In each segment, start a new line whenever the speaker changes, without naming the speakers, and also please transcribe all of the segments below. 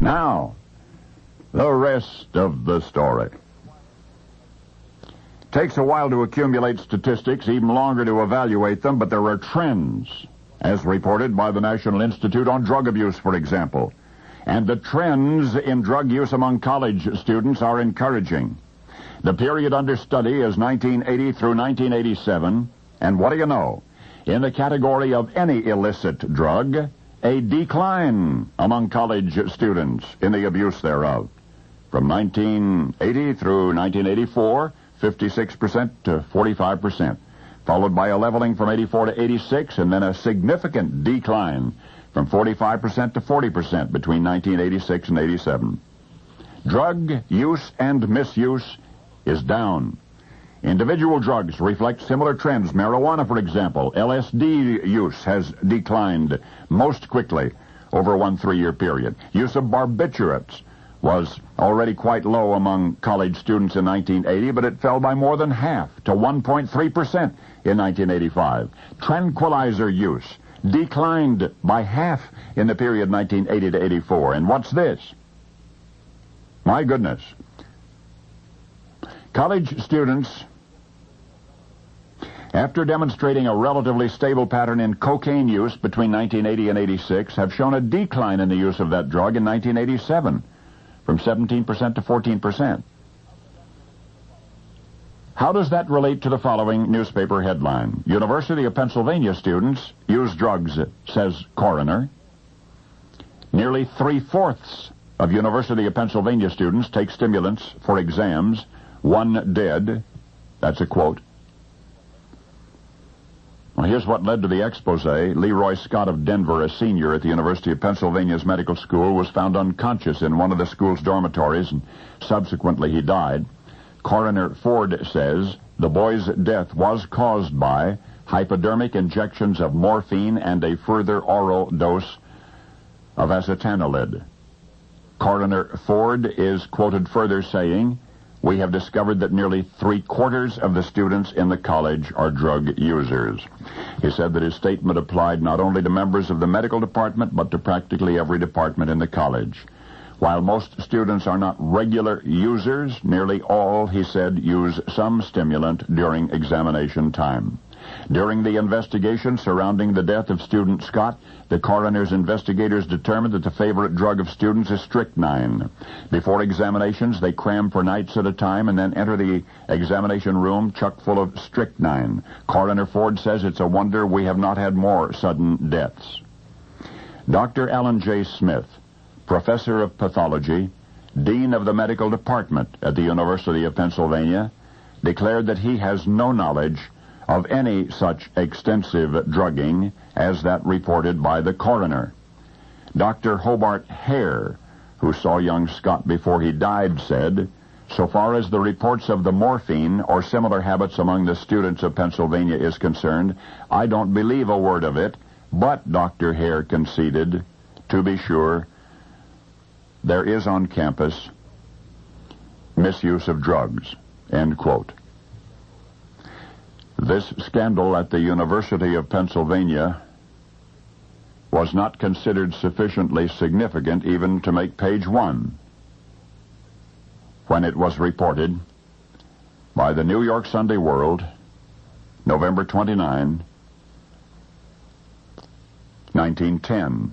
Now, the rest of the story. Takes a while to accumulate statistics, even longer to evaluate them, but there are trends, as reported by the National Institute on Drug Abuse, for example. And the trends in drug use among college students are encouraging. The period under study is 1980 through 1987, and what do you know? In the category of any illicit drug, a decline among college students in the abuse thereof. From 1980 through 1984, 56% to 45%, followed by a leveling from 84 to 86, and then a significant decline from 45% to 40% between 1986 and 87. Drug use and misuse is down. Individual drugs reflect similar trends. Marijuana, for example, LSD use has declined most quickly over one 3-year period. Use of barbiturates was already quite low among college students in 1980, but it fell by more than half to 1.3% in 1985. Tranquilizer use declined by half in the period 1980 to 84. And what's this? My goodness. College students, after demonstrating a relatively stable pattern in cocaine use between 1980 and 86, have shown a decline in the use of that drug in 1987. From 17% to 14%. How does that relate to the following newspaper headline? University of Pennsylvania students use drugs, says coroner. Nearly 3/4 of University of Pennsylvania students take stimulants for exams. 1 dead. That's a quote. Well, here's what led to the expose. Leroy Scott of Denver, a senior at the University of Pennsylvania's medical school, was found unconscious in one of the school's dormitories, and subsequently he died. Coroner Ford says the boy's death was caused by hypodermic injections of morphine and a further oral dose of acetanilid. Coroner Ford is quoted further saying, "We have discovered that nearly 3/4 of the students in the college are drug users." He said that his statement applied not only to members of the medical department, but to practically every department in the college. While most students are not regular users, nearly all, he said, use some stimulant during examination time. During the investigation surrounding the death of student Scott, the coroner's investigators determined that the favorite drug of students is strychnine. Before examinations, they cram for nights at a time and then enter the examination room chock full of strychnine. Coroner Ford says it's a wonder we have not had more sudden deaths. Dr. Alan J. Smith, professor of pathology, dean of the medical department at the University of Pennsylvania, declared that he has no knowledge of any such extensive drugging as that reported by the coroner. Dr. Hobart Hare, who saw young Scott before he died, said, "So far as the reports of the morphine or similar habits among the students of Pennsylvania is concerned, I don't believe a word of it, but," Dr. Hare conceded, "to be sure, there is on campus misuse of drugs," end quote. This scandal at the University of Pennsylvania was not considered sufficiently significant even to make page 1 when it was reported by the New York Sunday World, November 29, 1910.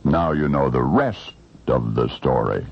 Now you know the rest of the story.